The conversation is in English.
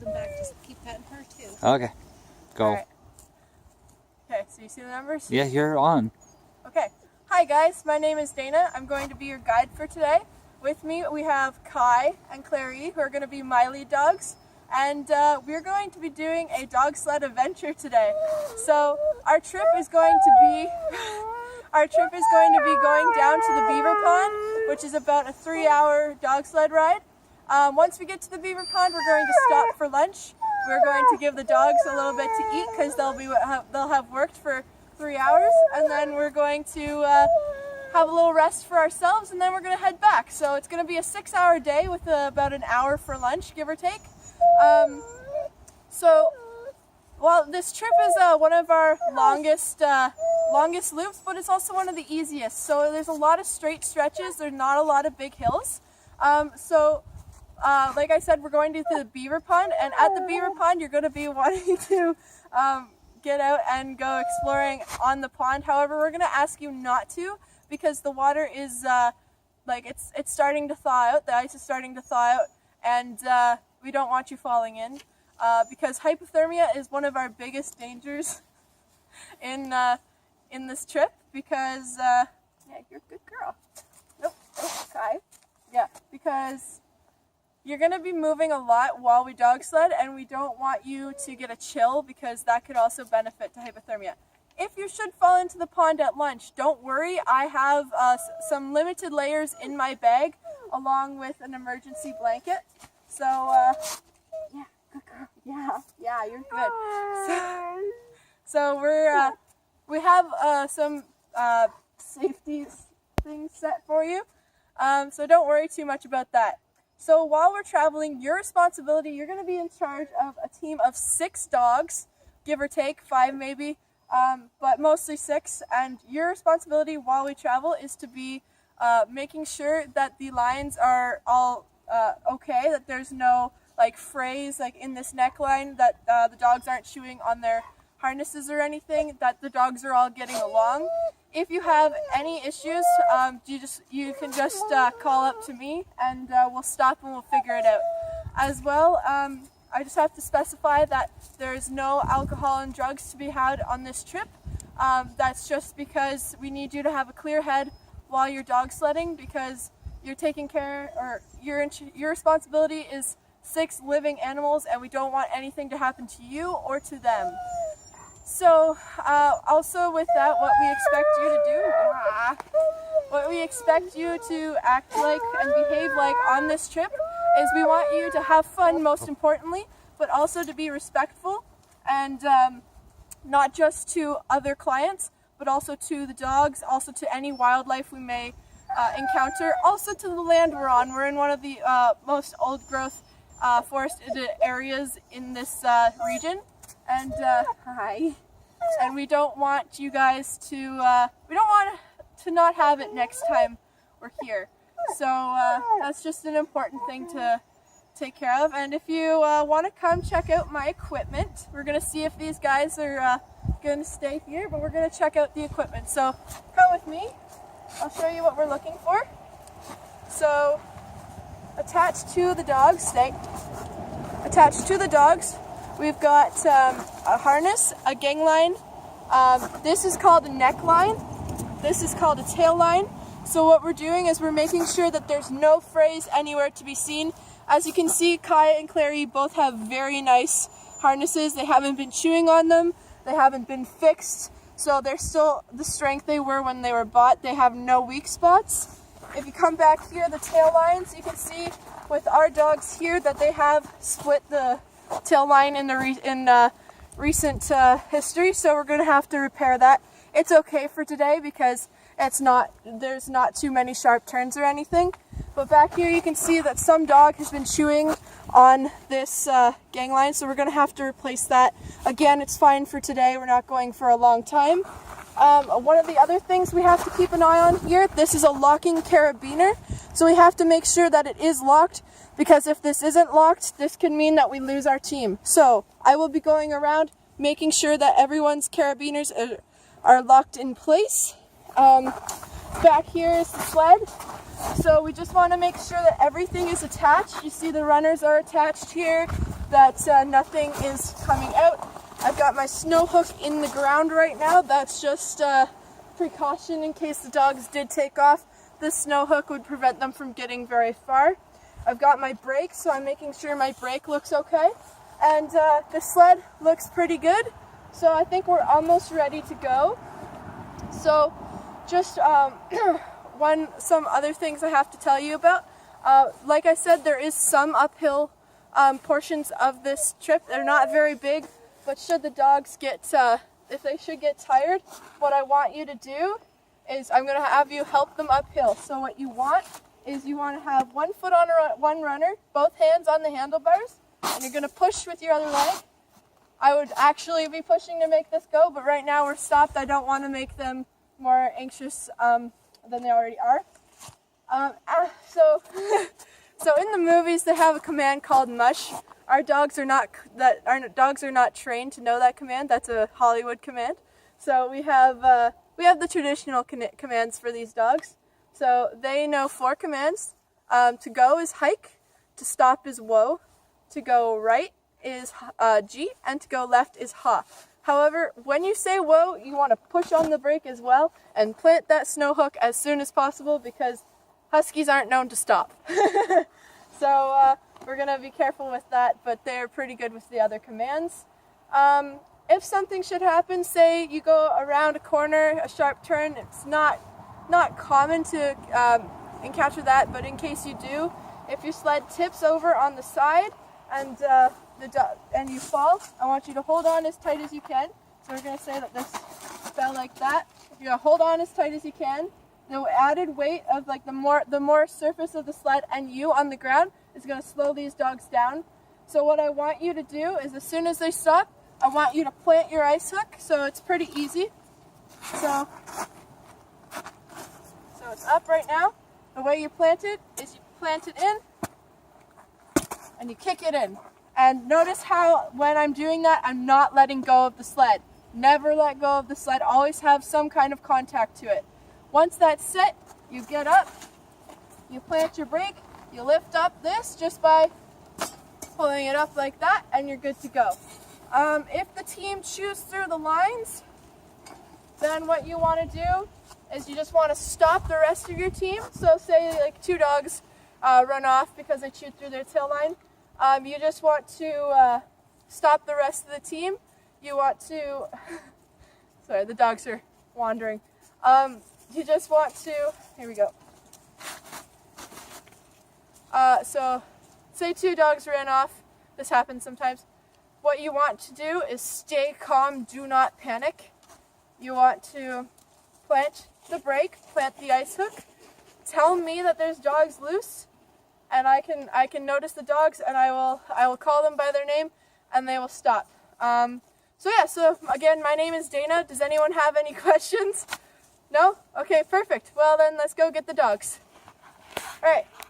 them back. Just keep petting her too. Okay, go. All right. Okay, so you see the numbers? Yeah, you're on. Okay. Hi guys, my name is Dana. I'm going to be your guide for today. With me we have Kai and Clary, who are going to be my lead dogs. And we're going to be doing a dog sled adventure today. So our trip is going to be going down to the beaver pond, which is about a 3-hour dog sled ride. Once we get to the beaver pond, we're going to stop for lunch. We're going to give the dogs a little bit to eat because they'll have worked for 3 hours, and then we're going to have a little rest for ourselves, and then we're going to head back. So it's going to be a 6-hour day with about an hour for lunch, give or take. Well, this trip is one of our longest loops, but it's also one of the easiest. So there's a lot of straight stretches. There's not a lot of big hills. Like I said, we're going to the beaver pond, and at the beaver pond, you're going to be wanting to get out and go exploring on the pond. However, we're going to ask you not to because the water is it's starting to thaw out. The ice is starting to thaw out, and we don't want you falling in because hypothermia is one of our biggest dangers in this trip. Because yeah, you're a good girl. Nope, Kai. Yeah, because you're going to be moving a lot while we dog sled, and we don't want you to get a chill because that could also benefit to hypothermia. If you should fall into the pond at lunch, don't worry. I have some limited layers in my bag along with an emergency blanket. So, yeah, good girl. Yeah, you're good. So we have some safety things set for you. So don't worry too much about that. So while we're traveling, your responsibility, you're going to be in charge of a team of 6 dogs, give or take, 5 maybe, but mostly 6. And your responsibility while we travel is to be making sure that the lines are all okay, that there's no frays in this neckline, that the dogs aren't chewing on their harnesses or anything, that the dogs are all getting along. If you have any issues, you can just call up to me, and we'll stop and we'll figure it out. As well, I just have to specify that there is no alcohol and drugs to be had on this trip. That's just because we need you to have a clear head while you're dog sledding, because you're taking care, or your responsibility is 6 living animals, and we don't want anything to happen to you or to them. So, also with that, what we expect you to act like and behave like on this trip is we want you to have fun, most importantly, but also to be respectful, and not just to other clients, but also to the dogs, also to any wildlife we may encounter, also to the land we're on. We're in one of the most old-growth forested areas in this region. And hi. And we don't want you guys to not have it next time we're here. So that's just an important thing to take care of. And if you want to come check out my equipment, we're going to see if these guys are going to stay here, but we're going to check out the equipment. So come with me. I'll show you what we're looking for. So attached to the dogs, we've got a harness, a gang line. This is called a neck line. This is called a tail line. So what we're doing is we're making sure that there's no frays anywhere to be seen. As you can see, Kai and Clary both have very nice harnesses. They haven't been chewing on them. They haven't been fixed. So they're still the strength they were when they were bought. They have no weak spots. If you come back here, the tail lines, you can see with our dogs here that they have split the tail line in recent history, so we're going to have to repair that. It's okay for today because there's not too many sharp turns or anything. But back here you can see that some dog has been chewing on this gang line, so we're going to have to replace that. Again, it's fine for today. We're not going for a long time. One of the other things we have to keep an eye on here, this is a locking carabiner, so we have to make sure that it is locked, because if this isn't locked, this could mean that we lose our team. So I will be going around making sure that everyone's carabiners are locked in place. Back here is the sled. So we just want to make sure that everything is attached. You see the runners are attached here. that nothing is coming out. I've got my snow hook in the ground right now. That's just precaution in case the dogs did take off. This snow hook would prevent them from getting very far. I've got my brake, so I'm making sure my brake looks okay. And the sled looks pretty good, so I think we're almost ready to go. So just some other things I have to tell you about. Like I said, there is some uphill portions of this trip. They're not very big, but should the dogs if they should get tired, what I want you to do is I'm going to have you help them uphill. So what you want is you want to have one foot on one runner, both hands on the handlebars, and you're going to push with your other leg. I would actually be pushing to make this go, but right now we're stopped. I don't want to make them more anxious than they already are. So in the movies they have a command called mush. Our dogs are not trained to know that command. That's a Hollywood command. So we have the traditional commands for these dogs. So they know 4 commands. To go is hike, to stop is whoa, to go right is G, and to go left is ha. However, when you say whoa, you want to push on the brake as well and plant that snow hook as soon as possible because huskies aren't known to stop. So we're going to be careful with that, but they're pretty good with the other commands. If something should happen, say you go around a corner, a sharp turn, it's not common to encounter that, but in case you do, if your sled tips over on the side and you fall, I want you to hold on as tight as you can. So we're going to say that this fell like that. You're going to hold on as tight as you can. The added weight of like the more surface of the sled and you on the ground is going to slow these dogs down. So what I want you to do is as soon as they stop, I want you to plant your ice hook. So it's pretty easy. So it's up right now. The way you plant it is you plant it in and you kick it in. And notice how when I'm doing that, I'm not letting go of the sled. Never let go of the sled. Always have some kind of contact to it. Once that's set, you get up, you plant your brake, you lift up this just by pulling it up like that, and you're good to go. If the team chews through the lines, then what you want to do is you just want to stop the rest of your team. So say like 2 dogs run off because they chewed through their tail line. You just want to stop the rest of the team. You want to, sorry, the dogs are wandering. You just want to, here we go. So say 2 dogs ran off. This happens sometimes. What you want to do is stay calm, do not panic. You want to plant the brake, plant the ice hook. Tell me that there's dogs loose, and I can notice the dogs, and I will call them by their name, and they will stop. So again, my name is Dana. Does anyone have any questions? No? Okay, perfect. Well then, let's go get the dogs. All right.